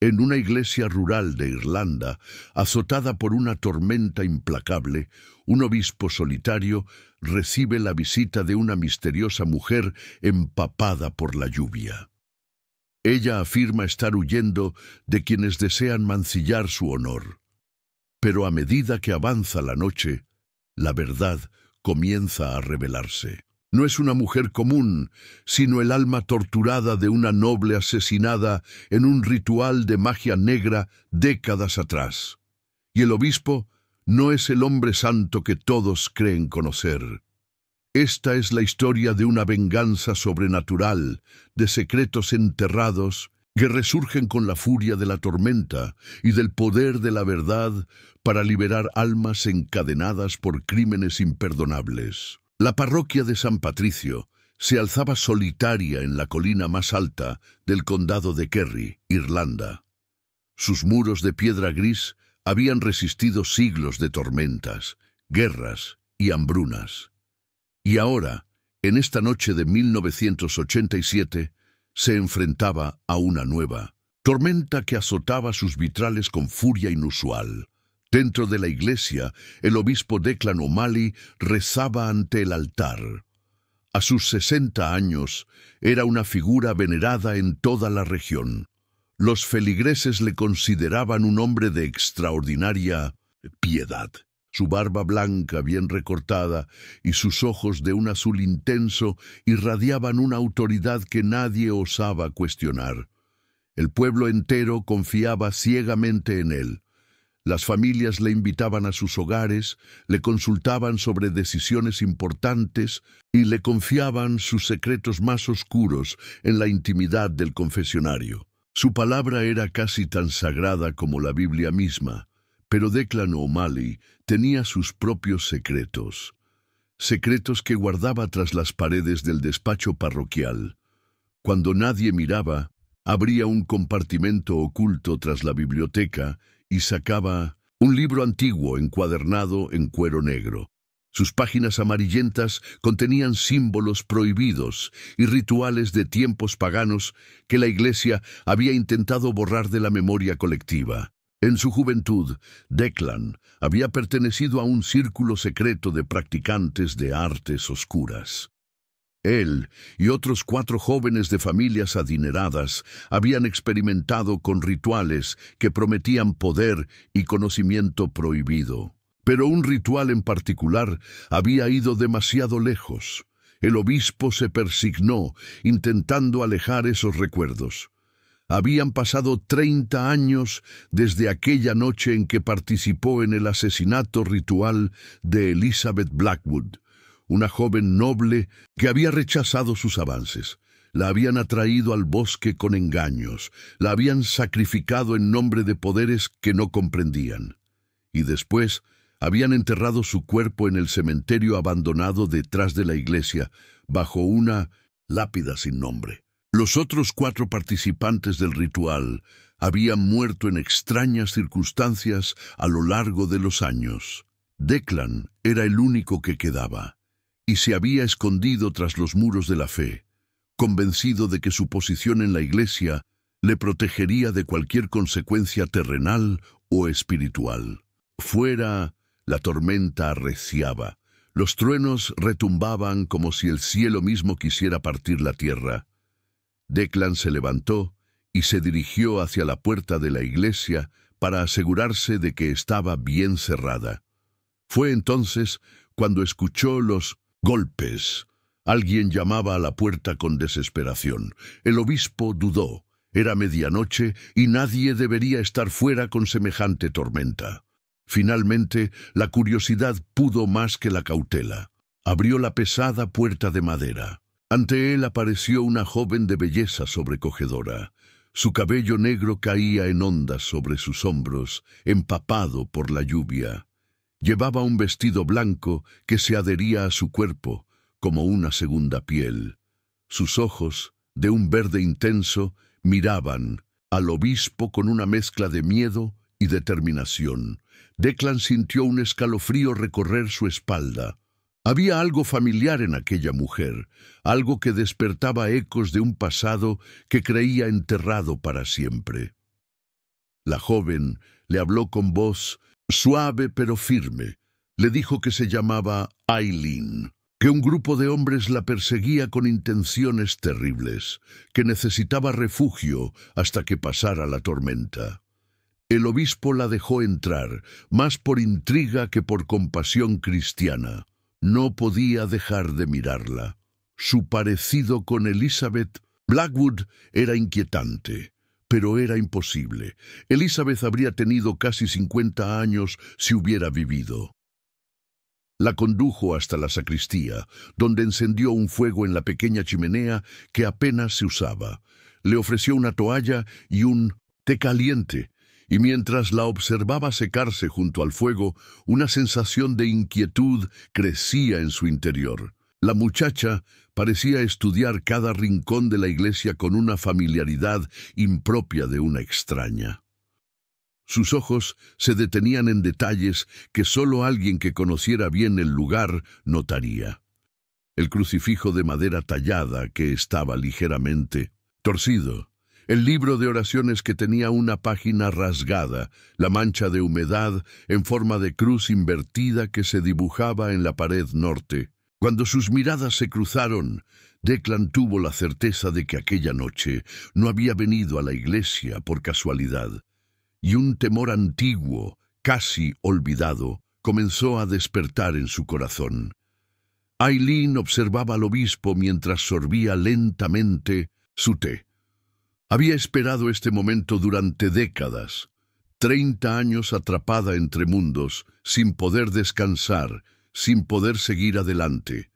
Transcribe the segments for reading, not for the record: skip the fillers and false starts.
En una iglesia rural de Irlanda, azotada por una tormenta implacable, un obispo solitario recibe la visita de una misteriosa mujer empapada por la lluvia. Ella afirma estar huyendo de quienes desean mancillar su honor. Pero a medida que avanza la noche, la verdad comienza a revelarse. No es una mujer común, sino el alma torturada de una noble asesinada en un ritual de magia negra décadas atrás. Y el obispo no es el hombre santo que todos creen conocer. Esta es la historia de una venganza sobrenatural, de secretos enterrados que resurgen con la furia de la tormenta y del poder de la verdad para liberar almas encadenadas por crímenes imperdonables. La parroquia de San Patricio se alzaba solitaria en la colina más alta del condado de Kerry, Irlanda. Sus muros de piedra gris habían resistido siglos de tormentas, guerras y hambrunas. Y ahora, en esta noche de 1987, se enfrentaba a una nueva tormenta que azotaba sus vitrales con furia inusual. Dentro de la iglesia, el obispo Declan O'Malley rezaba ante el altar. A sus 60 años, era una figura venerada en toda la región. Los feligreses le consideraban un hombre de extraordinaria piedad. Su barba blanca bien recortada y sus ojos de un azul intenso irradiaban una autoridad que nadie osaba cuestionar. El pueblo entero confiaba ciegamente en él. Las familias le invitaban a sus hogares, le consultaban sobre decisiones importantes y le confiaban sus secretos más oscuros en la intimidad del confesionario. Su palabra era casi tan sagrada como la Biblia misma, pero Declan O'Malley tenía sus propios secretos. Secretos que guardaba tras las paredes del despacho parroquial. Cuando nadie miraba, abría un compartimento oculto tras la biblioteca y sacaba un libro antiguo encuadernado en cuero negro. Sus páginas amarillentas contenían símbolos prohibidos y rituales de tiempos paganos que la Iglesia había intentado borrar de la memoria colectiva. En su juventud, Declan había pertenecido a un círculo secreto de practicantes de artes oscuras. Él y otros 4 jóvenes de familias adineradas habían experimentado con rituales que prometían poder y conocimiento prohibido. Pero un ritual en particular había ido demasiado lejos. El obispo se persignó, intentando alejar esos recuerdos. Habían pasado 30 años desde aquella noche en que participó en el asesinato ritual de Elizabeth Blackwood, una joven noble que había rechazado sus avances. La habían atraído al bosque con engaños, la habían sacrificado en nombre de poderes que no comprendían. Y después habían enterrado su cuerpo en el cementerio abandonado detrás de la iglesia, bajo una lápida sin nombre. Los otros 4 participantes del ritual habían muerto en extrañas circunstancias a lo largo de los años. Declan era el único que quedaba, y se había escondido tras los muros de la fe, convencido de que su posición en la iglesia le protegería de cualquier consecuencia terrenal o espiritual. Fuera, la tormenta arreciaba. Los truenos retumbaban como si el cielo mismo quisiera partir la tierra. Declan se levantó y se dirigió hacia la puerta de la iglesia para asegurarse de que estaba bien cerrada. Fue entonces cuando escuchó los golpes. Alguien llamaba a la puerta con desesperación. El obispo dudó. Era medianoche y nadie debería estar fuera con semejante tormenta. Finalmente, la curiosidad pudo más que la cautela. Abrió la pesada puerta de madera. Ante él apareció una joven de belleza sobrecogedora. Su cabello negro caía en ondas sobre sus hombros, empapado por la lluvia. Llevaba un vestido blanco que se adhería a su cuerpo, como una segunda piel. Sus ojos, de un verde intenso, miraban al obispo con una mezcla de miedo y determinación. Declan sintió un escalofrío recorrer su espalda. Había algo familiar en aquella mujer, algo que despertaba ecos de un pasado que creía enterrado para siempre. La joven le habló con voz suave pero firme. Le dijo que se llamaba Eileen, que un grupo de hombres la perseguía con intenciones terribles, que necesitaba refugio hasta que pasara la tormenta. El obispo la dejó entrar, más por intriga que por compasión cristiana. No podía dejar de mirarla. Su parecido con Elizabeth Blackwood era inquietante, pero era imposible. Elizabeth habría tenido casi 50 años si hubiera vivido. La condujo hasta la sacristía, donde encendió un fuego en la pequeña chimenea que apenas se usaba. Le ofreció una toalla y un té caliente, y mientras la observaba secarse junto al fuego, una sensación de inquietud crecía en su interior. La muchacha parecía estudiar cada rincón de la iglesia con una familiaridad impropia de una extraña. Sus ojos se detenían en detalles que solo alguien que conociera bien el lugar notaría. El crucifijo de madera tallada que estaba ligeramente torcido, el libro de oraciones que tenía una página rasgada, la mancha de humedad en forma de cruz invertida que se dibujaba en la pared norte. Cuando sus miradas se cruzaron, Declan tuvo la certeza de que aquella noche no había venido a la iglesia por casualidad, y un temor antiguo, casi olvidado, comenzó a despertar en su corazón. Eileen observaba al obispo mientras sorbía lentamente su té. Había esperado este momento durante décadas, 30 años atrapada entre mundos, sin poder descansar, sin poder seguir adelante.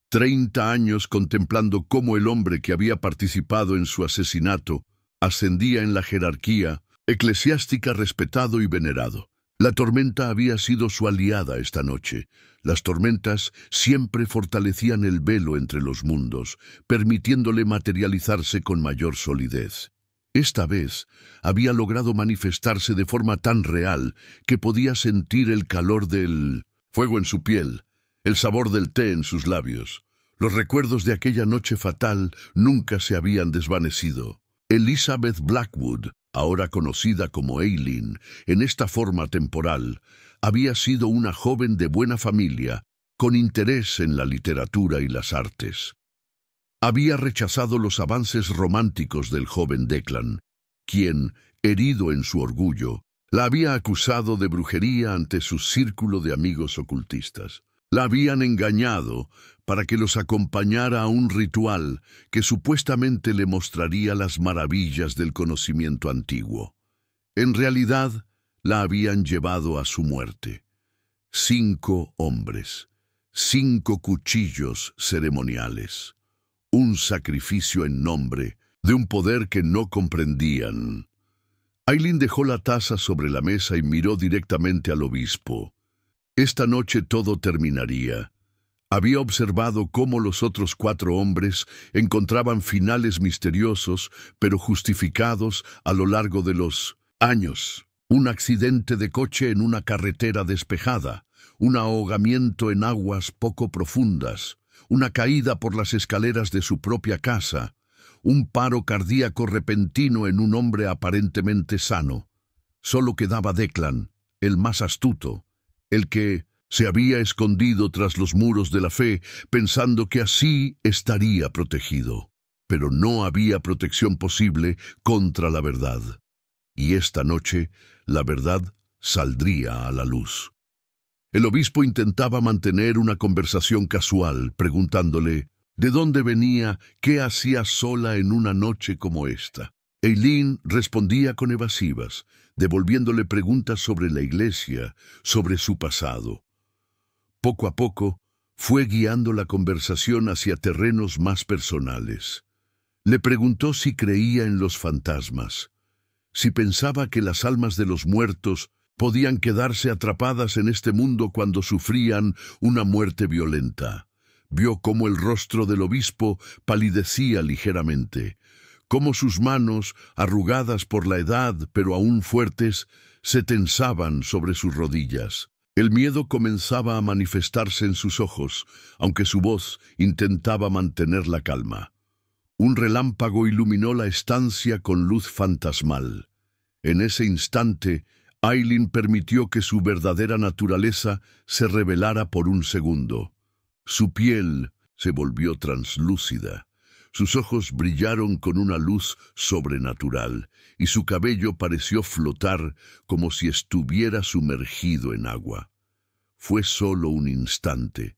30 años contemplando cómo el hombre que había participado en su asesinato ascendía en la jerarquía eclesiástica, respetado y venerado. La tormenta había sido su aliada esta noche. Las tormentas siempre fortalecían el velo entre los mundos, permitiéndole materializarse con mayor solidez. Esta vez había logrado manifestarse de forma tan real que podía sentir el calor del fuego en su piel, el sabor del té en sus labios. Los recuerdos de aquella noche fatal nunca se habían desvanecido. Elizabeth Blackwood, ahora conocida como Eileen, en esta forma temporal, había sido una joven de buena familia, con interés en la literatura y las artes. Había rechazado los avances románticos del joven Declan, quien, herido en su orgullo, la había acusado de brujería ante su círculo de amigos ocultistas. La habían engañado para que los acompañara a un ritual que supuestamente le mostraría las maravillas del conocimiento antiguo. En realidad, la habían llevado a su muerte. 5 hombres, 5 cuchillos ceremoniales, un sacrificio en nombre de un poder que no comprendían. Eileen dejó la taza sobre la mesa y miró directamente al obispo. Esta noche todo terminaría. Había observado cómo los otros 4 hombres encontraban finales misteriosos, pero justificados a lo largo de los años. Un accidente de coche en una carretera despejada, un ahogamiento en aguas poco profundas, una caída por las escaleras de su propia casa, un paro cardíaco repentino en un hombre aparentemente sano. Solo quedaba Declan, el más astuto, el que se había escondido tras los muros de la fe, pensando que así estaría protegido. Pero no había protección posible contra la verdad. Y esta noche, la verdad saldría a la luz. El obispo intentaba mantener una conversación casual, preguntándole ¿de dónde venía? ¿Qué hacía sola en una noche como esta? Eileen respondía con evasivas, devolviéndole preguntas sobre la iglesia, sobre su pasado. Poco a poco, fue guiando la conversación hacia terrenos más personales. Le preguntó si creía en los fantasmas, si pensaba que las almas de los muertos podían quedarse atrapadas en este mundo cuando sufrían una muerte violenta. Vio cómo el rostro del obispo palidecía ligeramente, cómo sus manos, arrugadas por la edad pero aún fuertes, se tensaban sobre sus rodillas. El miedo comenzaba a manifestarse en sus ojos, aunque su voz intentaba mantener la calma. Un relámpago iluminó la estancia con luz fantasmal. En ese instante, Eileen permitió que su verdadera naturaleza se revelara por un segundo. Su piel se volvió translúcida. Sus ojos brillaron con una luz sobrenatural y su cabello pareció flotar como si estuviera sumergido en agua. Fue solo un instante,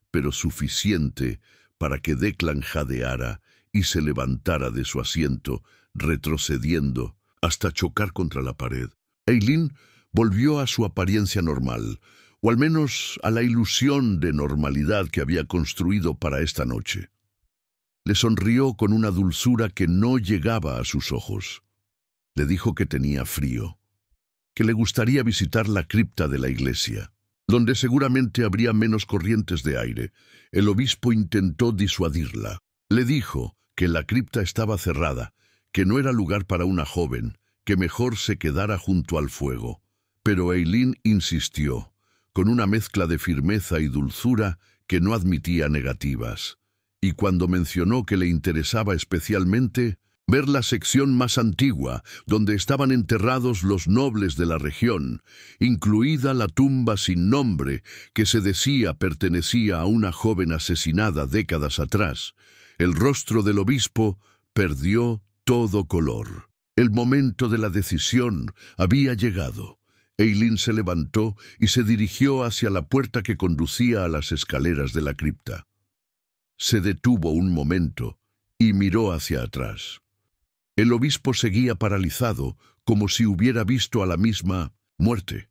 pero suficiente para que Declan jadeara y se levantara de su asiento, retrocediendo hasta chocar contra la pared. Eileen volvió a su apariencia normal, o al menos a la ilusión de normalidad que había construido para esta noche. Le sonrió con una dulzura que no llegaba a sus ojos. Le dijo que tenía frío, que le gustaría visitar la cripta de la iglesia, donde seguramente habría menos corrientes de aire. El obispo intentó disuadirla. Le dijo que la cripta estaba cerrada, que no era lugar para una joven, que mejor se quedara junto al fuego. Pero Eileen insistió, con una mezcla de firmeza y dulzura que no admitía negativas. Y cuando mencionó que le interesaba especialmente ver la sección más antigua, donde estaban enterrados los nobles de la región, incluida la tumba sin nombre que se decía pertenecía a una joven asesinada décadas atrás, el rostro del obispo perdió todo color. El momento de la decisión había llegado. Eileen se levantó y se dirigió hacia la puerta que conducía a las escaleras de la cripta. Se detuvo un momento y miró hacia atrás. El obispo seguía paralizado, como si hubiera visto a la misma muerte.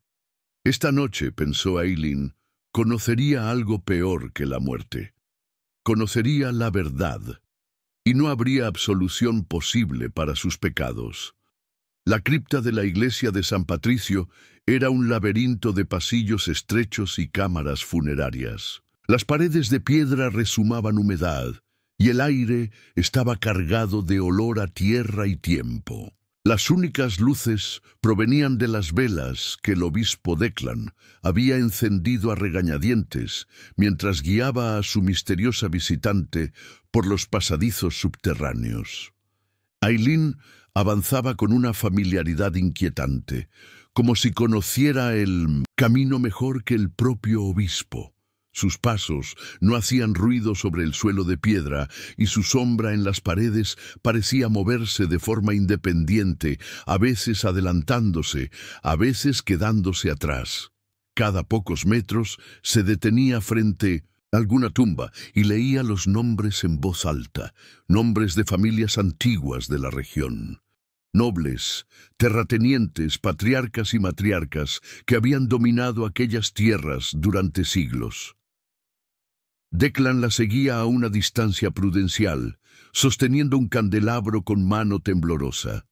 Esta noche, pensó Eileen, conocería algo peor que la muerte. Conocería la verdad, y no habría absolución posible para sus pecados. La cripta de la iglesia de San Patricio era un laberinto de pasillos estrechos y cámaras funerarias. Las paredes de piedra rezumaban humedad, y el aire estaba cargado de olor a tierra y tiempo. Las únicas luces provenían de las velas que el obispo Declan había encendido a regañadientes mientras guiaba a su misteriosa visitante por los pasadizos subterráneos. Eileen avanzaba con una familiaridad inquietante, como si conociera el camino mejor que el propio obispo. Sus pasos no hacían ruido sobre el suelo de piedra y su sombra en las paredes parecía moverse de forma independiente, a veces adelantándose, a veces quedándose atrás. Cada pocos metros se detenía frente a alguna tumba y leía los nombres en voz alta, nombres de familias antiguas de la región. Nobles, terratenientes, patriarcas y matriarcas que habían dominado aquellas tierras durante siglos. Declan la seguía a una distancia prudencial, sosteniendo un candelabro con mano temblorosa.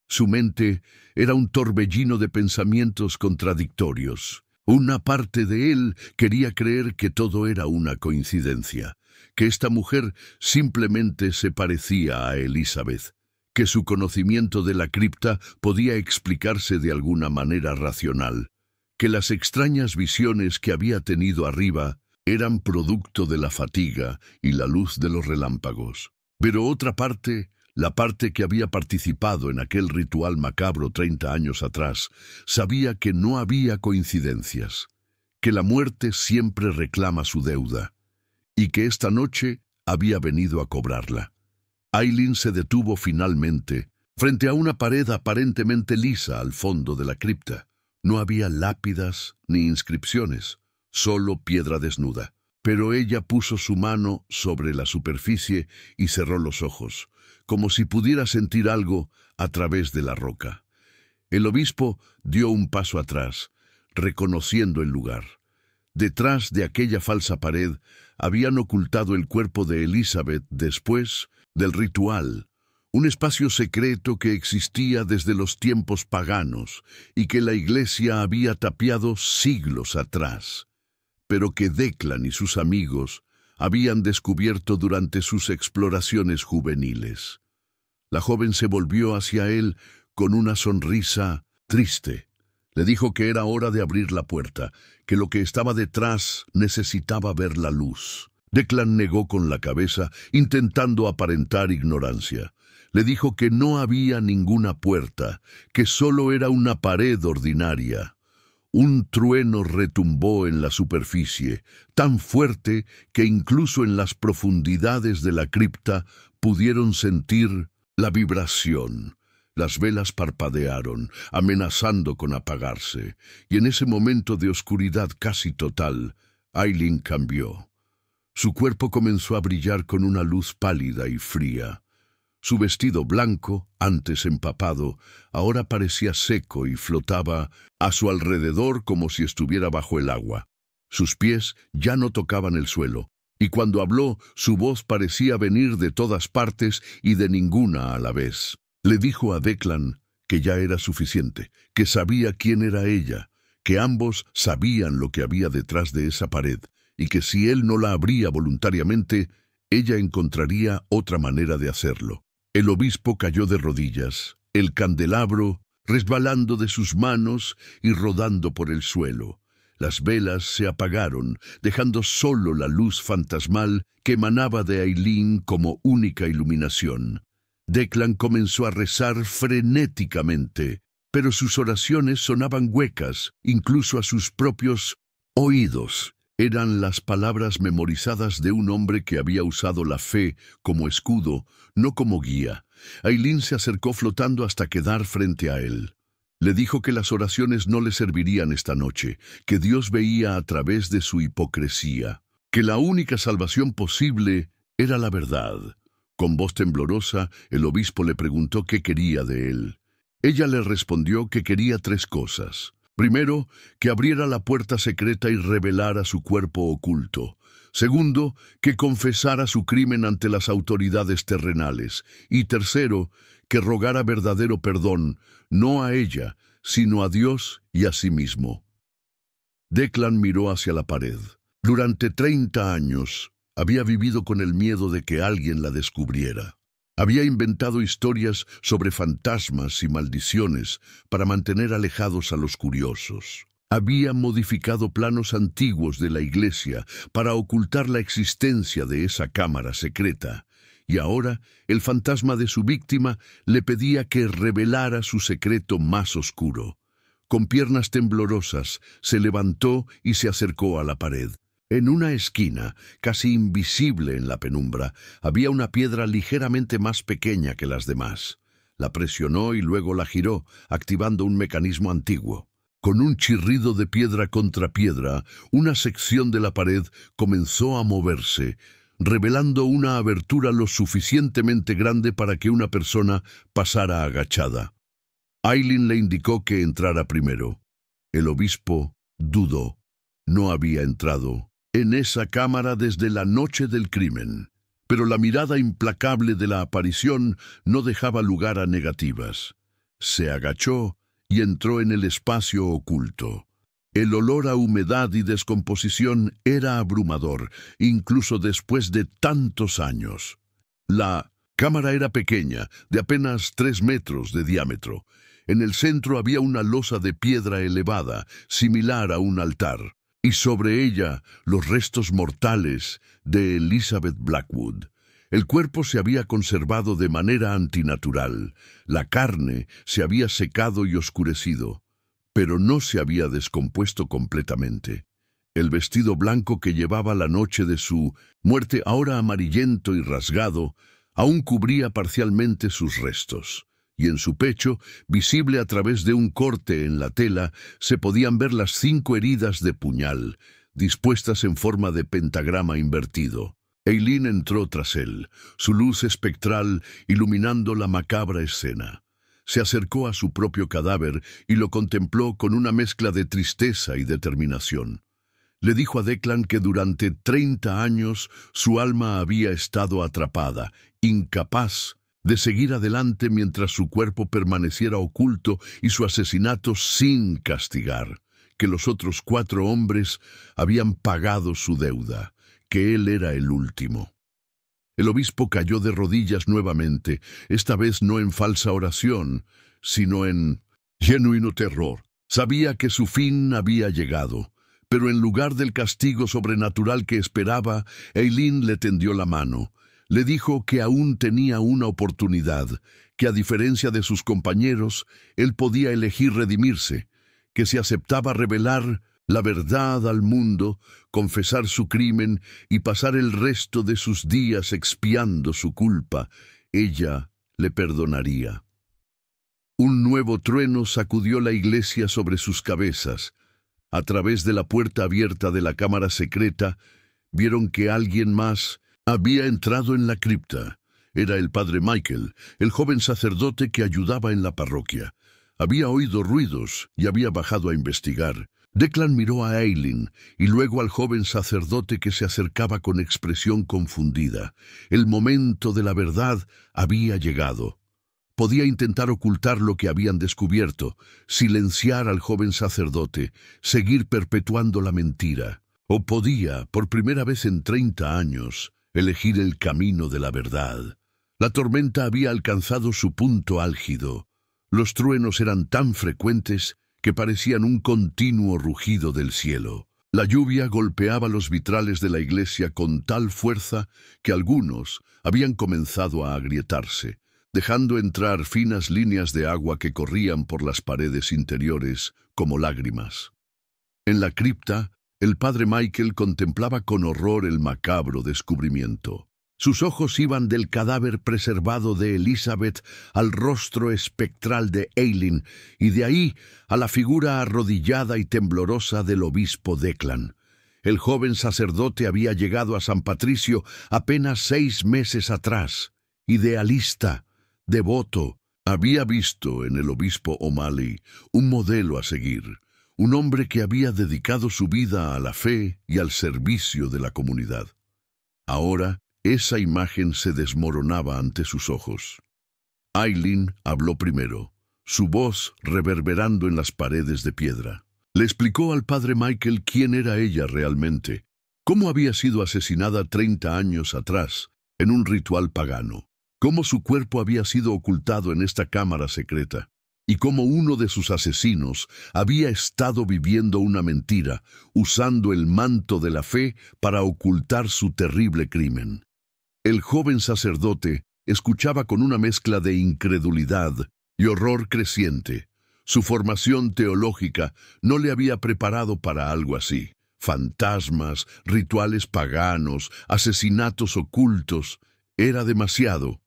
Su mente era un torbellino de pensamientos contradictorios. Una parte de él quería creer que todo era una coincidencia, que esta mujer simplemente se parecía a Elizabeth, que su conocimiento de la cripta podía explicarse de alguna manera racional, que las extrañas visiones que había tenido arriba eran producto de la fatiga y la luz de los relámpagos. Pero otra parte, la parte que había participado en aquel ritual macabro 30 años atrás, sabía que no había coincidencias, que la muerte siempre reclama su deuda, y que esta noche había venido a cobrarla. Eileen se detuvo finalmente frente a una pared aparentemente lisa al fondo de la cripta. No había lápidas ni inscripciones, solo piedra desnuda. Pero ella puso su mano sobre la superficie y cerró los ojos, como si pudiera sentir algo a través de la roca. El obispo dio un paso atrás, reconociendo el lugar. Detrás de aquella falsa pared habían ocultado el cuerpo de Elizabeth después del ritual, un espacio secreto que existía desde los tiempos paganos y que la iglesia había tapiado siglos atrás, pero que Declan y sus amigos habían descubierto durante sus exploraciones juveniles. La joven se volvió hacia él con una sonrisa triste. Le dijo que era hora de abrir la puerta, que lo que estaba detrás necesitaba ver la luz. Declan negó con la cabeza, intentando aparentar ignorancia. Le dijo que no había ninguna puerta, que solo era una pared ordinaria. Un trueno retumbó en la superficie, tan fuerte que incluso en las profundidades de la cripta pudieron sentir la vibración. Las velas parpadearon, amenazando con apagarse, y en ese momento de oscuridad casi total, Eileen cambió. Su cuerpo comenzó a brillar con una luz pálida y fría. Su vestido blanco, antes empapado, ahora parecía seco y flotaba a su alrededor como si estuviera bajo el agua. Sus pies ya no tocaban el suelo, y cuando habló, su voz parecía venir de todas partes y de ninguna a la vez. Le dijo a Declan que ya era suficiente, que sabía quién era ella, que ambos sabían lo que había detrás de esa pared, y que si él no la abría voluntariamente, ella encontraría otra manera de hacerlo. El obispo cayó de rodillas, el candelabro resbalando de sus manos y rodando por el suelo. Las velas se apagaron, dejando solo la luz fantasmal que emanaba de Eileen como única iluminación. Declan comenzó a rezar frenéticamente, pero sus oraciones sonaban huecas, incluso a sus propios oídos. Eran las palabras memorizadas de un hombre que había usado la fe como escudo, no como guía. Eileen se acercó flotando hasta quedar frente a él. Le dijo que las oraciones no le servirían esta noche, que Dios veía a través de su hipocresía, que la única salvación posible era la verdad. Con voz temblorosa, el obispo le preguntó qué quería de él. Ella le respondió que quería 3 cosas. Primero, que abriera la puerta secreta y revelara su cuerpo oculto. Segundo, que confesara su crimen ante las autoridades terrenales. Y tercero, que rogara verdadero perdón, no a ella, sino a Dios y a sí mismo. Declan miró hacia la pared. Durante 30 años, había vivido con el miedo de que alguien la descubriera. Había inventado historias sobre fantasmas y maldiciones para mantener alejados a los curiosos. Había modificado planos antiguos de la iglesia para ocultar la existencia de esa cámara secreta. Y ahora el fantasma de su víctima le pedía que revelara su secreto más oscuro. Con piernas temblorosas, se levantó y se acercó a la pared. En una esquina, casi invisible en la penumbra, había una piedra ligeramente más pequeña que las demás. La presionó y luego la giró, activando un mecanismo antiguo. Con un chirrido de piedra contra piedra, una sección de la pared comenzó a moverse, revelando una abertura lo suficientemente grande para que una persona pasara agachada. Eileen le indicó que entrara primero. El obispo dudó. No había entrado en esa cámara desde la noche del crimen, pero la mirada implacable de la aparición no dejaba lugar a negativas. Se agachó y entró en el espacio oculto. El olor a humedad y descomposición era abrumador, incluso después de tantos años. La cámara era pequeña, de apenas 3 metros de diámetro. En el centro había una losa de piedra elevada, similar a un altar, y sobre ella los restos mortales de Elizabeth Blackwood. El cuerpo se había conservado de manera antinatural, la carne se había secado y oscurecido, pero no se había descompuesto completamente. El vestido blanco que llevaba la noche de su muerte, ahora amarillento y rasgado, aún cubría parcialmente sus restos. Y en su pecho, visible a través de un corte en la tela, se podían ver las 5 heridas de puñal, dispuestas en forma de pentagrama invertido. Eileen entró tras él, su luz espectral iluminando la macabra escena. Se acercó a su propio cadáver y lo contempló con una mezcla de tristeza y determinación. Le dijo a Declan que durante 30 años su alma había estado atrapada, incapaz de seguir adelante mientras su cuerpo permaneciera oculto y su asesinato sin castigar, que los otros 4 hombres habían pagado su deuda, que él era el último. El obispo cayó de rodillas nuevamente, esta vez no en falsa oración, sino en genuino terror. Sabía que su fin había llegado, pero en lugar del castigo sobrenatural que esperaba, Eileen le tendió la mano. Le dijo que aún tenía una oportunidad, que a diferencia de sus compañeros, él podía elegir redimirse, que si aceptaba revelar la verdad al mundo, confesar su crimen y pasar el resto de sus días expiando su culpa, ella le perdonaría. Un nuevo trueno sacudió la iglesia sobre sus cabezas. A través de la puerta abierta de la cámara secreta, vieron que alguien más había entrado en la cripta. Era el padre Michael, el joven sacerdote que ayudaba en la parroquia. Había oído ruidos y había bajado a investigar. Declan miró a Eileen y luego al joven sacerdote que se acercaba con expresión confundida. El momento de la verdad había llegado. Podía intentar ocultar lo que habían descubierto, silenciar al joven sacerdote, seguir perpetuando la mentira. O podía, por primera vez en 30 años, elegir el camino de la verdad. La tormenta había alcanzado su punto álgido. Los truenos eran tan frecuentes que parecían un continuo rugido del cielo. La lluvia golpeaba los vitrales de la iglesia con tal fuerza que algunos habían comenzado a agrietarse, dejando entrar finas líneas de agua que corrían por las paredes interiores como lágrimas. En la cripta, el padre Michael contemplaba con horror el macabro descubrimiento. Sus ojos iban del cadáver preservado de Elizabeth al rostro espectral de Eileen y de ahí a la figura arrodillada y temblorosa del obispo Declan. El joven sacerdote había llegado a San Patricio apenas 6 meses atrás. Idealista, devoto, había visto en el obispo O'Malley un modelo a seguir, un hombre que había dedicado su vida a la fe y al servicio de la comunidad. Ahora, esa imagen se desmoronaba ante sus ojos. Eileen habló primero, su voz reverberando en las paredes de piedra. Le explicó al padre Michael quién era ella realmente, cómo había sido asesinada 30 años atrás en un ritual pagano, cómo su cuerpo había sido ocultado en esta cámara secreta, y cómo uno de sus asesinos había estado viviendo una mentira, usando el manto de la fe para ocultar su terrible crimen. El joven sacerdote escuchaba con una mezcla de incredulidad y horror creciente. Su formación teológica no le había preparado para algo así. Fantasmas, rituales paganos, asesinatos ocultos. Era demasiado.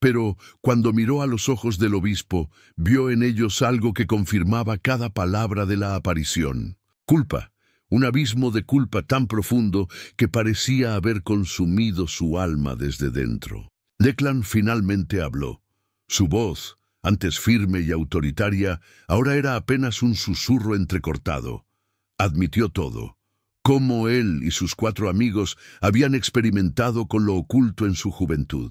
Pero cuando miró a los ojos del obispo, vio en ellos algo que confirmaba cada palabra de la aparición. Culpa. Un abismo de culpa tan profundo que parecía haber consumido su alma desde dentro. Declan finalmente habló. Su voz, antes firme y autoritaria, ahora era apenas un susurro entrecortado. Admitió todo. Cómo él y sus 4 amigos habían experimentado con lo oculto en su juventud.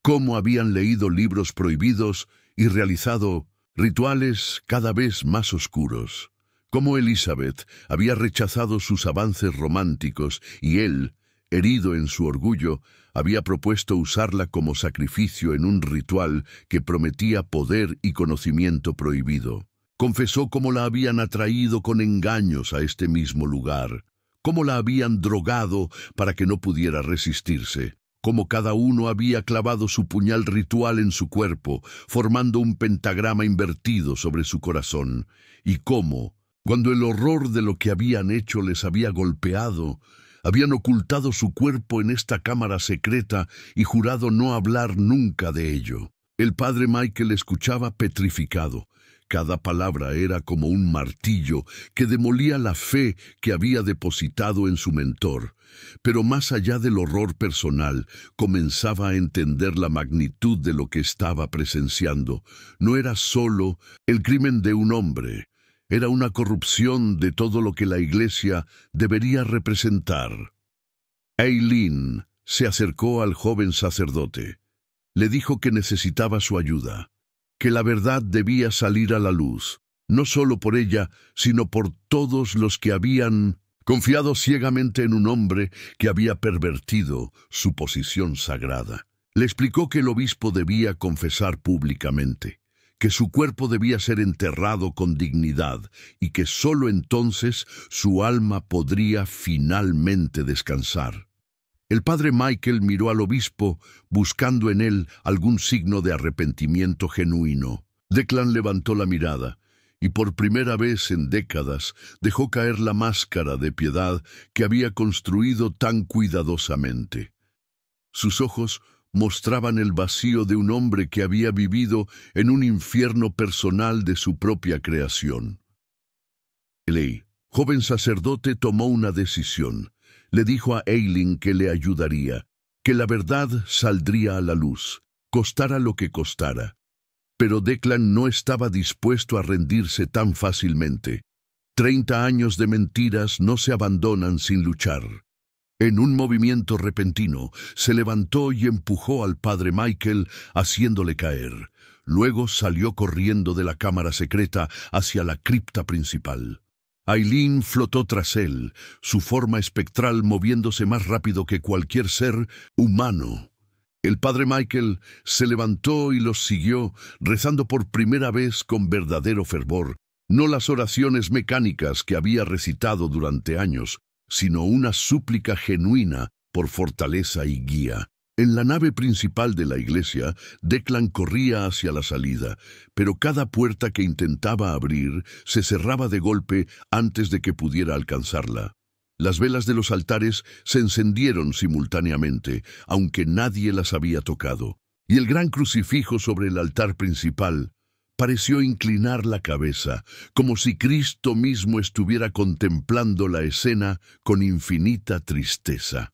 Cómo habían leído libros prohibidos y realizado rituales cada vez más oscuros. Cómo Elizabeth había rechazado sus avances románticos y él, herido en su orgullo, había propuesto usarla como sacrificio en un ritual que prometía poder y conocimiento prohibido. Confesó cómo la habían atraído con engaños a este mismo lugar, cómo la habían drogado para que no pudiera resistirse, cómo cada uno había clavado su puñal ritual en su cuerpo, formando un pentagrama invertido sobre su corazón, y cómo, cuando el horror de lo que habían hecho les había golpeado, habían ocultado su cuerpo en esta cámara secreta y jurado no hablar nunca de ello. El padre Michael escuchaba petrificado. Cada palabra era como un martillo que demolía la fe que había depositado en su mentor. Pero más allá del horror personal, comenzaba a entender la magnitud de lo que estaba presenciando. No era solo el crimen de un hombre. Era una corrupción de todo lo que la iglesia debería representar. Eileen se acercó al joven sacerdote. Le dijo que necesitaba su ayuda, que la verdad debía salir a la luz, no solo por ella, sino por todos los que habían confiado ciegamente en un hombre que había pervertido su posición sagrada. Le explicó que el obispo debía confesar públicamente, que su cuerpo debía ser enterrado con dignidad y que sólo entonces su alma podría finalmente descansar. El padre Michael miró al obispo, buscando en él algún signo de arrepentimiento genuino. Declan levantó la mirada, y por primera vez en décadas dejó caer la máscara de piedad que había construido tan cuidadosamente. Sus ojos mostraban el vacío de un hombre que había vivido en un infierno personal de su propia creación. El joven sacerdote tomó una decisión. Le dijo a Eileen que le ayudaría, que la verdad saldría a la luz, costara lo que costara. Pero Declan no estaba dispuesto a rendirse tan fácilmente. 30 años de mentiras no se abandonan sin luchar. En un movimiento repentino, se levantó y empujó al padre Michael, haciéndole caer. Luego salió corriendo de la cámara secreta hacia la cripta principal. Eileen flotó tras él, su forma espectral moviéndose más rápido que cualquier ser humano. El padre Michael se levantó y los siguió, rezando por primera vez con verdadero fervor, no las oraciones mecánicas que había recitado durante años, sino una súplica genuina por fortaleza y guía. En la nave principal de la iglesia, Declan corría hacia la salida, pero cada puerta que intentaba abrir se cerraba de golpe antes de que pudiera alcanzarla. Las velas de los altares se encendieron simultáneamente, aunque nadie las había tocado, y el gran crucifijo sobre el altar principal pareció inclinar la cabeza, como si Cristo mismo estuviera contemplando la escena con infinita tristeza.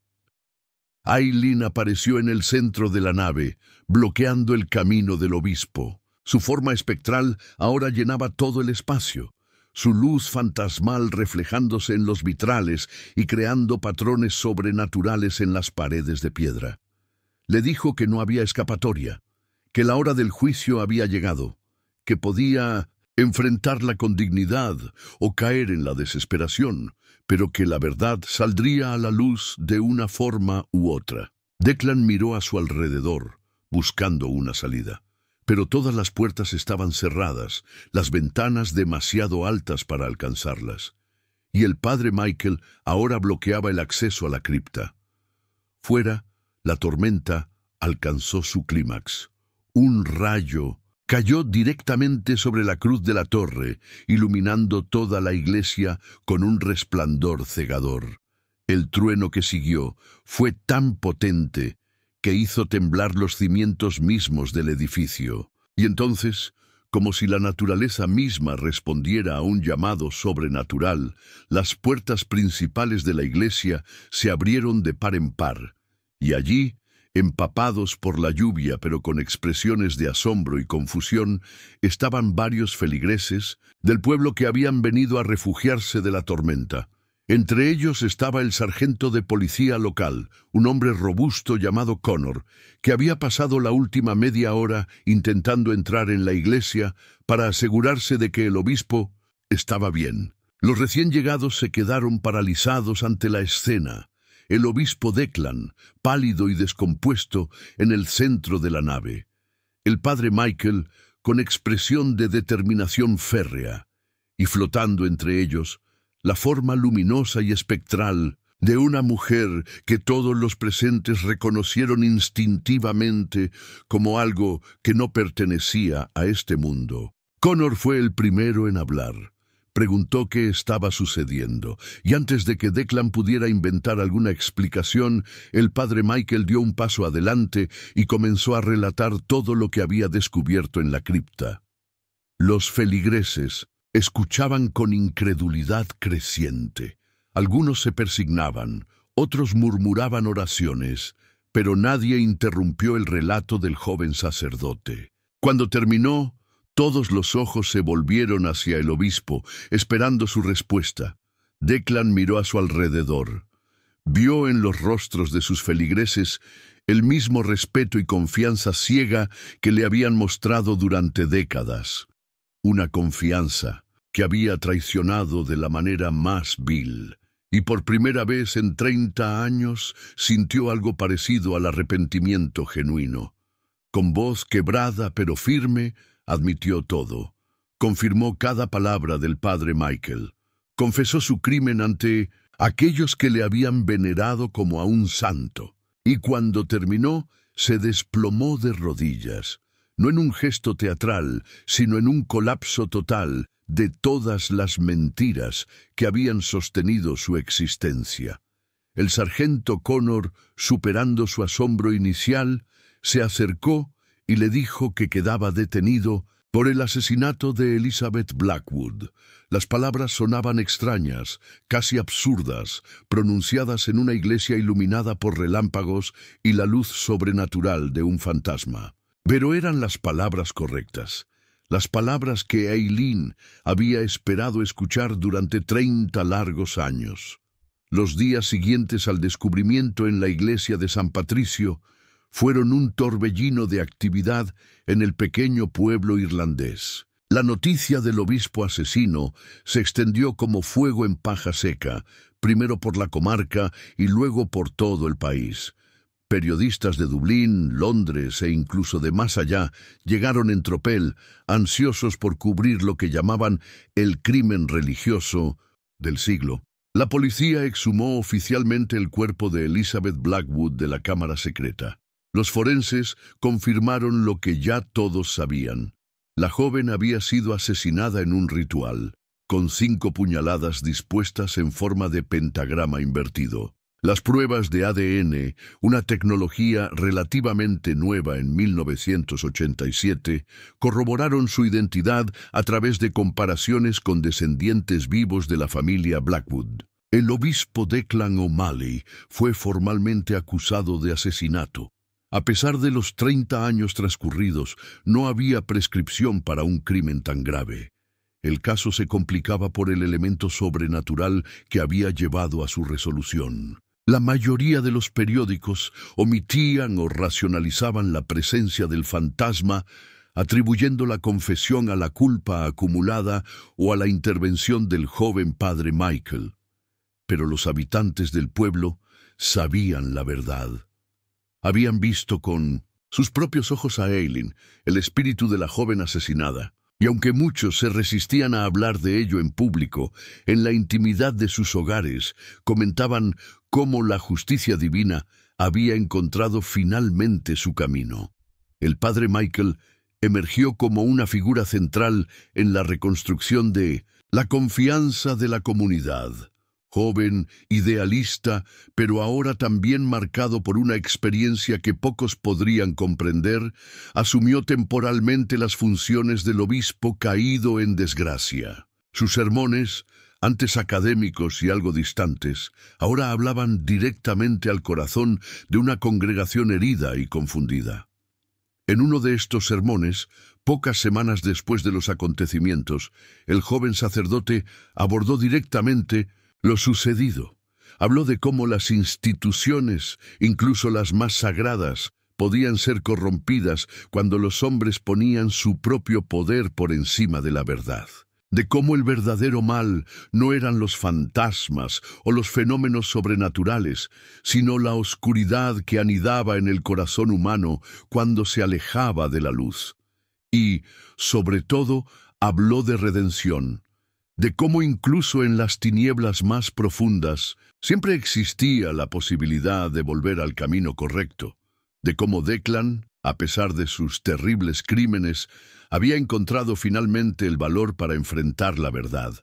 Eileen apareció en el centro de la nave, bloqueando el camino del obispo. Su forma espectral ahora llenaba todo el espacio, su luz fantasmal reflejándose en los vitrales y creando patrones sobrenaturales en las paredes de piedra. Le dijo que no había escapatoria, que la hora del juicio había llegado, que podía enfrentarla con dignidad o caer en la desesperación, pero que la verdad saldría a la luz de una forma u otra. Declan miró a su alrededor, buscando una salida, pero todas las puertas estaban cerradas, las ventanas demasiado altas para alcanzarlas, y el padre Michael ahora bloqueaba el acceso a la cripta. Fuera, la tormenta alcanzó su clímax. Un rayo cayó directamente sobre la cruz de la torre, iluminando toda la iglesia con un resplandor cegador. El trueno que siguió fue tan potente que hizo temblar los cimientos mismos del edificio. Y entonces, como si la naturaleza misma respondiera a un llamado sobrenatural, las puertas principales de la iglesia se abrieron de par en par, y allí, empapados por la lluvia pero con expresiones de asombro y confusión, estaban varios feligreses del pueblo que habían venido a refugiarse de la tormenta. Entre ellos estaba el sargento de policía local, un hombre robusto llamado Connor, que había pasado la última media hora intentando entrar en la iglesia para asegurarse de que el obispo estaba bien. Los recién llegados se quedaron paralizados ante la escena. El obispo Declan, pálido y descompuesto, en el centro de la nave. El padre Michael, con expresión de determinación férrea. Y flotando entre ellos, la forma luminosa y espectral de una mujer que todos los presentes reconocieron instintivamente como algo que no pertenecía a este mundo. Connor fue el primero en hablar. Preguntó qué estaba sucediendo, y antes de que Declan pudiera inventar alguna explicación, el padre Michael dio un paso adelante y comenzó a relatar todo lo que había descubierto en la cripta. Los feligreses escuchaban con incredulidad creciente. Algunos se persignaban, otros murmuraban oraciones, pero nadie interrumpió el relato del joven sacerdote. Cuando terminó, todos los ojos se volvieron hacia el obispo, esperando su respuesta. Declan miró a su alrededor. Vio en los rostros de sus feligreses el mismo respeto y confianza ciega que le habían mostrado durante décadas. Una confianza que había traicionado de la manera más vil. Y por primera vez en 30 años sintió algo parecido al arrepentimiento genuino. Con voz quebrada pero firme, admitió todo. Confirmó cada palabra del padre Michael. Confesó su crimen ante aquellos que le habían venerado como a un santo. Y cuando terminó, se desplomó de rodillas, no en un gesto teatral, sino en un colapso total de todas las mentiras que habían sostenido su existencia. El sargento Connor, superando su asombro inicial, se acercó y le dijo que quedaba detenido por el asesinato de Elizabeth Blackwood. Las palabras sonaban extrañas, casi absurdas, pronunciadas en una iglesia iluminada por relámpagos y la luz sobrenatural de un fantasma. Pero eran las palabras correctas, las palabras que Eileen había esperado escuchar durante 30 largos años. Los días siguientes al descubrimiento en la iglesia de San Patricio fueron un torbellino de actividad en el pequeño pueblo irlandés. La noticia del obispo asesino se extendió como fuego en paja seca, primero por la comarca y luego por todo el país. Periodistas de Dublín, Londres e incluso de más allá llegaron en tropel, ansiosos por cubrir lo que llamaban el crimen religioso del siglo. La policía exhumó oficialmente el cuerpo de Elizabeth Blackwood de la cámara secreta. Los forenses confirmaron lo que ya todos sabían. La joven había sido asesinada en un ritual, con 5 puñaladas dispuestas en forma de pentagrama invertido. Las pruebas de ADN, una tecnología relativamente nueva en 1987, corroboraron su identidad a través de comparaciones con descendientes vivos de la familia Blackwood. El obispo Declan O'Malley fue formalmente acusado de asesinato. A pesar de los 30 años transcurridos, no había prescripción para un crimen tan grave. El caso se complicaba por el elemento sobrenatural que había llevado a su resolución. La mayoría de los periódicos omitían o racionalizaban la presencia del fantasma, atribuyendo la confesión a la culpa acumulada o a la intervención del joven padre Michael. Pero los habitantes del pueblo sabían la verdad. Habían visto con sus propios ojos a Eileen, el espíritu de la joven asesinada. Y aunque muchos se resistían a hablar de ello en público, en la intimidad de sus hogares, comentaban cómo la justicia divina había encontrado finalmente su camino. El padre Michael emergió como una figura central en la reconstrucción de la confianza de la comunidad. Joven, idealista, pero ahora también marcado por una experiencia que pocos podrían comprender, asumió temporalmente las funciones del obispo caído en desgracia. Sus sermones, antes académicos y algo distantes, ahora hablaban directamente al corazón de una congregación herida y confundida. En uno de estos sermones, pocas semanas después de los acontecimientos, el joven sacerdote abordó directamente lo sucedido. Habló de cómo las instituciones, incluso las más sagradas, podían ser corrompidas cuando los hombres ponían su propio poder por encima de la verdad. De cómo el verdadero mal no eran los fantasmas o los fenómenos sobrenaturales, sino la oscuridad que anidaba en el corazón humano cuando se alejaba de la luz. Y, sobre todo, habló de redención, de cómo incluso en las tinieblas más profundas siempre existía la posibilidad de volver al camino correcto, de cómo Declan, a pesar de sus terribles crímenes, había encontrado finalmente el valor para enfrentar la verdad.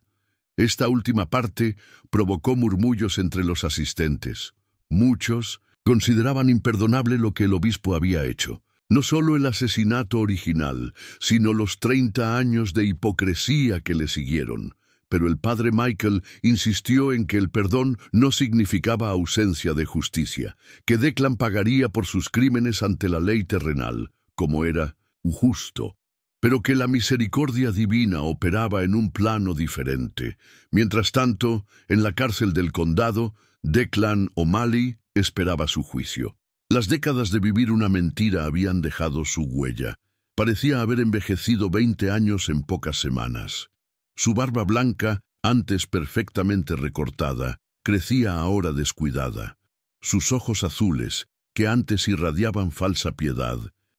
Esta última parte provocó murmullos entre los asistentes. Muchos consideraban imperdonable lo que el obispo había hecho. No solo el asesinato original, sino los 30 años de hipocresía que le siguieron. Pero el padre Michael insistió en que el perdón no significaba ausencia de justicia, que Declan pagaría por sus crímenes ante la ley terrenal, como era justo, pero que la misericordia divina operaba en un plano diferente. Mientras tanto, en la cárcel del condado, Declan O'Malley esperaba su juicio. Las décadas de vivir una mentira habían dejado su huella. Parecía haber envejecido 20 años en pocas semanas. Su barba blanca, antes perfectamente recortada, crecía ahora descuidada. Sus ojos azules, que antes irradiaban falsa piedad,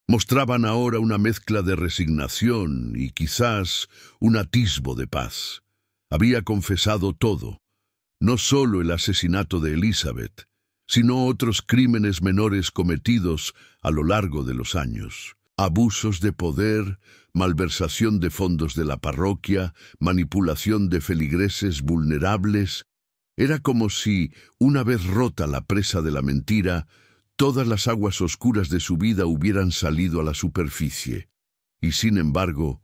mostraban ahora una mezcla de resignación y quizás un atisbo de paz. Había confesado todo, No solo el asesinato de Elizabeth, sino otros crímenes menores cometidos a lo largo de los años. Abusos de poder, malversación de fondos de la parroquia, manipulación de feligreses vulnerables. Era como si, una vez rota la presa de la mentira, todas las aguas oscuras de su vida hubieran salido a la superficie. Y sin embargo,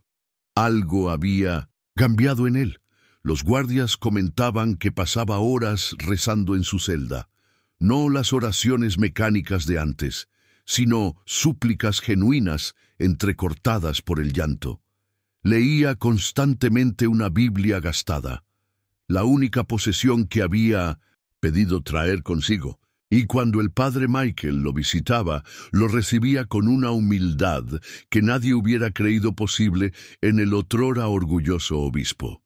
algo había cambiado en él. Los guardias comentaban que pasaba horas rezando en su celda. No las oraciones mecánicas de antes, sino súplicas genuinas entrecortadas por el llanto. Leía constantemente una Biblia gastada, la única posesión que había pedido traer consigo, y cuando el padre Michael lo visitaba, lo recibía con una humildad que nadie hubiera creído posible en el otrora orgulloso obispo.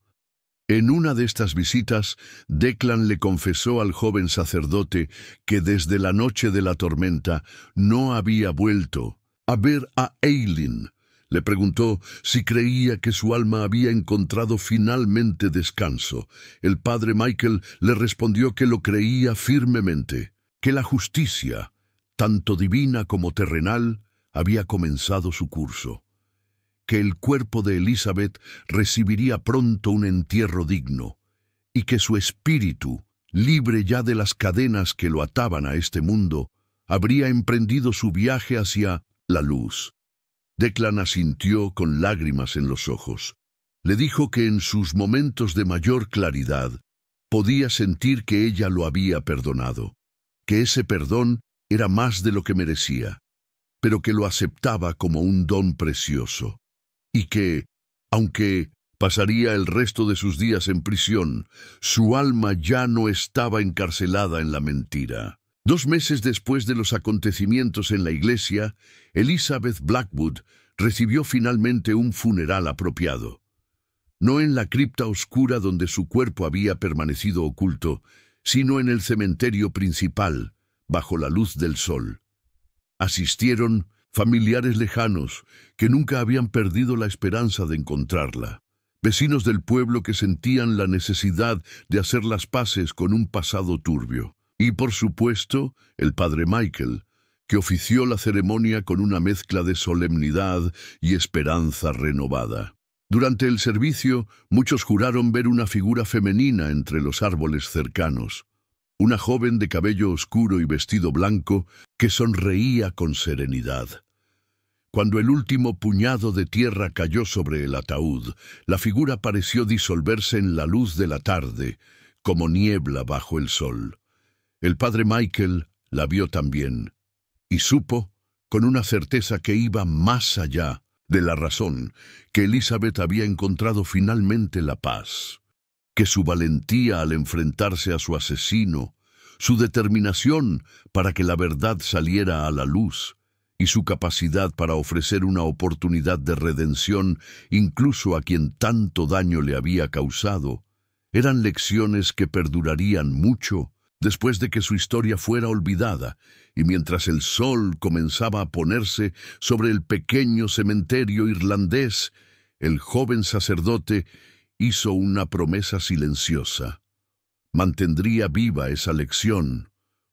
En una de estas visitas, Declan le confesó al joven sacerdote que desde la noche de la tormenta no había vuelto a ver a Eileen. Le preguntó si creía que su alma había encontrado finalmente descanso. El padre Michael le respondió que lo creía firmemente, que la justicia, tanto divina como terrenal, había comenzado su curso, que el cuerpo de Elizabeth recibiría pronto un entierro digno, y que su espíritu, libre ya de las cadenas que lo ataban a este mundo, habría emprendido su viaje hacia la luz. Declan asintió con lágrimas en los ojos. Le dijo que en sus momentos de mayor claridad podía sentir que ella lo había perdonado, que ese perdón era más de lo que merecía, pero que lo aceptaba como un don precioso. Y que, aunque pasaría el resto de sus días en prisión, su alma ya no estaba encarcelada en la mentira. 2 meses después de los acontecimientos en la iglesia, Elizabeth Blackwood recibió finalmente un funeral apropiado. No en la cripta oscura donde su cuerpo había permanecido oculto, sino en el cementerio principal, bajo la luz del sol. Asistieron familiares lejanos que nunca habían perdido la esperanza de encontrarla, vecinos del pueblo que sentían la necesidad de hacer las paces con un pasado turbio, y por supuesto el padre Michael, que ofició la ceremonia con una mezcla de solemnidad y esperanza renovada. Durante el servicio, muchos juraron ver una figura femenina entre los árboles cercanos, una joven de cabello oscuro y vestido blanco que sonreía con serenidad. Cuando el último puñado de tierra cayó sobre el ataúd, la figura pareció disolverse en la luz de la tarde, como niebla bajo el sol. El padre Michael la vio también, y supo, con una certeza que iba más allá de la razón, que Elizabeth había encontrado finalmente la paz, que su valentía al enfrentarse a su asesino, su determinación para que la verdad saliera a la luz y su capacidad para ofrecer una oportunidad de redención incluso a quien tanto daño le había causado, eran lecciones que perdurarían mucho después de que su historia fuera olvidada y mientras el sol comenzaba a ponerse sobre el pequeño cementerio irlandés, el joven sacerdote hizo una promesa silenciosa. Mantendría viva esa lección,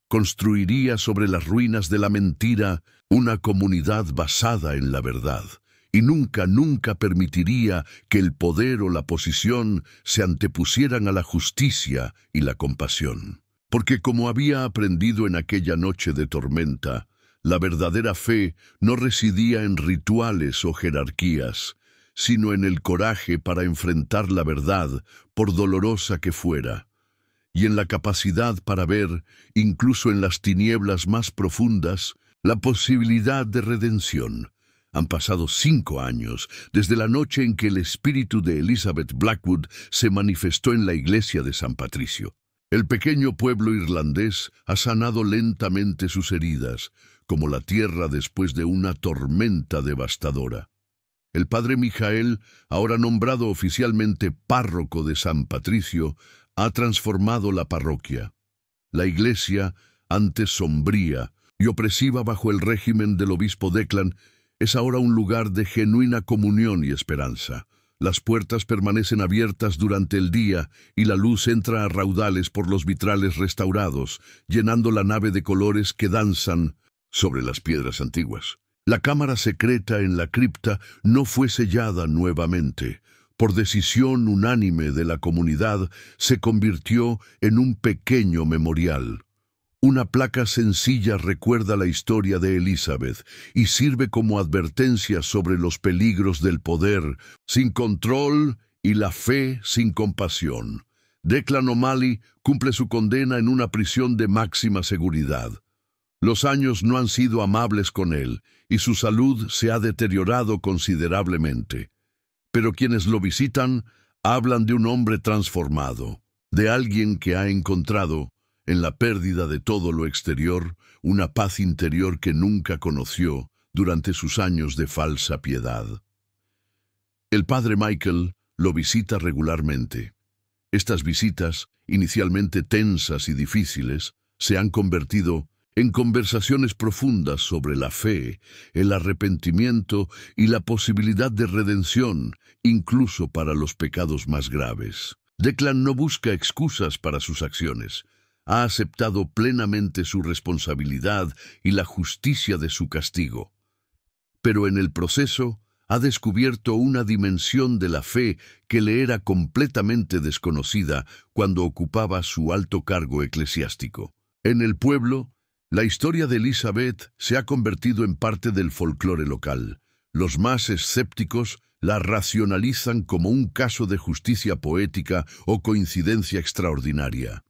construiría sobre las ruinas de la mentira una comunidad basada en la verdad, y nunca permitiría que el poder o la posición se antepusieran a la justicia y la compasión. Porque como había aprendido en aquella noche de tormenta, la verdadera fe no residía en rituales o jerarquías, sino en el coraje para enfrentar la verdad, por dolorosa que fuera, y en la capacidad para ver, incluso en las tinieblas más profundas, la posibilidad de redención. Han pasado 5 años desde la noche en que el espíritu de Elizabeth Blackwood se manifestó en la iglesia de San Patricio. El pequeño pueblo irlandés ha sanado lentamente sus heridas, como la tierra después de una tormenta devastadora. El padre Michael, ahora nombrado oficialmente párroco de San Patricio, ha transformado la parroquia. La iglesia, antes sombría y opresiva bajo el régimen del obispo Declan, es ahora un lugar de genuina comunión y esperanza. Las puertas permanecen abiertas durante el día y la luz entra a raudales por los vitrales restaurados, llenando la nave de colores que danzan sobre las piedras antiguas. La cámara secreta en la cripta no fue sellada nuevamente. Por decisión unánime de la comunidad, se convirtió en un pequeño memorial. Una placa sencilla recuerda la historia de Elizabeth y sirve como advertencia sobre los peligros del poder sin control y la fe sin compasión. Declan O'Malley cumple su condena en una prisión de máxima seguridad. Los años no han sido amables con él y su salud se ha deteriorado considerablemente. Pero quienes lo visitan hablan de un hombre transformado, de alguien que ha encontrado, en la pérdida de todo lo exterior, una paz interior que nunca conoció durante sus años de falsa piedad. El padre Michael lo visita regularmente. Estas visitas, inicialmente tensas y difíciles, se han convertido en conversaciones profundas sobre la fe, el arrepentimiento y la posibilidad de redención, incluso para los pecados más graves. Declan no busca excusas para sus acciones. Ha aceptado plenamente su responsabilidad y la justicia de su castigo. Pero en el proceso ha descubierto una dimensión de la fe que le era completamente desconocida cuando ocupaba su alto cargo eclesiástico. En el pueblo, la historia de Elizabeth se ha convertido en parte del folclore local. Los más escépticos la racionalizan como un caso de justicia poética o coincidencia extraordinaria.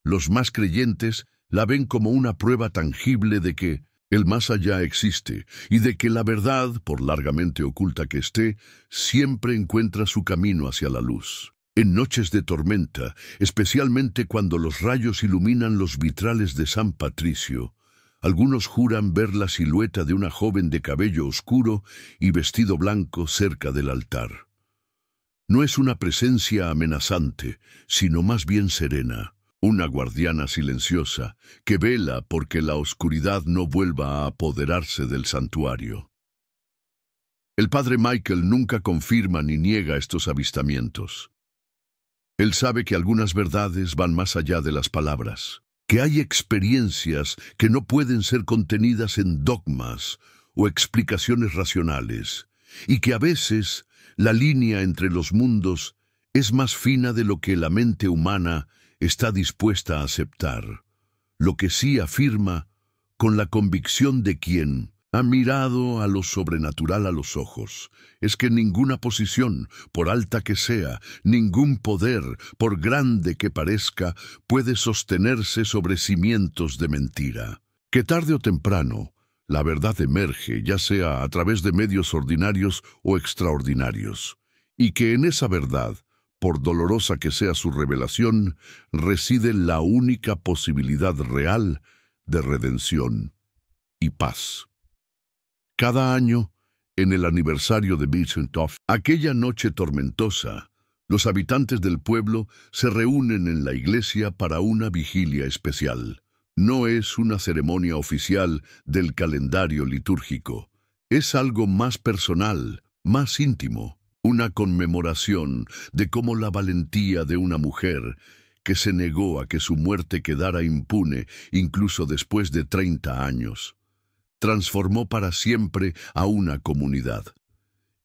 Los más creyentes la ven como una prueba tangible de que el más allá existe y de que la verdad, por largamente oculta que esté, siempre encuentra su camino hacia la luz. En noches de tormenta, especialmente cuando los rayos iluminan los vitrales de San Patricio, algunos juran ver la silueta de una joven de cabello oscuro y vestido blanco cerca del altar. No es una presencia amenazante, sino más bien serena. Una guardiana silenciosa que vela porque la oscuridad no vuelva a apoderarse del santuario. El padre Michael nunca confirma ni niega estos avistamientos. Él sabe que algunas verdades van más allá de las palabras, que hay experiencias que no pueden ser contenidas en dogmas o explicaciones racionales, y que a veces la línea entre los mundos es más fina de lo que la mente humana está dispuesta a aceptar, lo que sí afirma con la convicción de quien ha mirado a lo sobrenatural a los ojos, es que ninguna posición, por alta que sea, ningún poder, por grande que parezca, puede sostenerse sobre cimientos de mentira. Que tarde o temprano, la verdad emerge, ya sea a través de medios ordinarios o extraordinarios, y que en esa verdad, por dolorosa que sea su revelación, reside la única posibilidad real de redención y paz. Cada año, en el aniversario de Beazentoft, aquella noche tormentosa, los habitantes del pueblo se reúnen en la iglesia para una vigilia especial. No es una ceremonia oficial del calendario litúrgico. Es algo más personal, más íntimo. Una conmemoración de cómo la valentía de una mujer que se negó a que su muerte quedara impune incluso después de 30 años, transformó para siempre a una comunidad.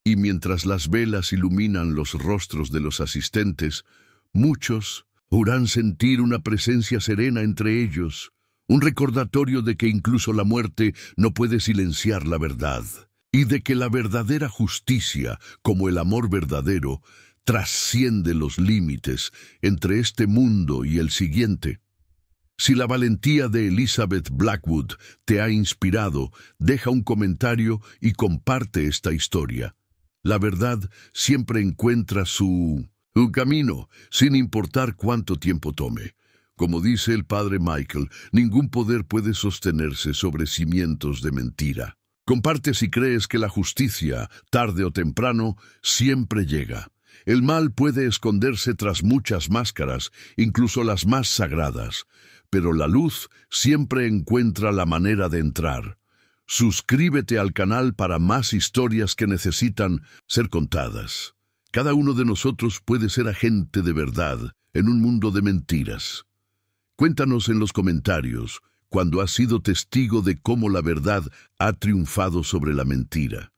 Y mientras las velas iluminan los rostros de los asistentes, muchos oirán sentir una presencia serena entre ellos, un recordatorio de que incluso la muerte no puede silenciar la verdad, y de que la verdadera justicia, como el amor verdadero, trasciende los límites entre este mundo y el siguiente. Si la valentía de Elizabeth Blackwood te ha inspirado, deja un comentario y comparte esta historia. La verdad siempre encuentra su camino, sin importar cuánto tiempo tome. Como dice el padre Michael, ningún poder puede sostenerse sobre cimientos de mentira. Comparte si crees que la justicia, tarde o temprano, siempre llega. El mal puede esconderse tras muchas máscaras, incluso las más sagradas, pero la luz siempre encuentra la manera de entrar. Suscríbete al canal para más historias que necesitan ser contadas. Cada uno de nosotros puede ser agente de verdad en un mundo de mentiras. Cuéntanos en los comentarios cuando has sido testigo de cómo la verdad ha triunfado sobre la mentira.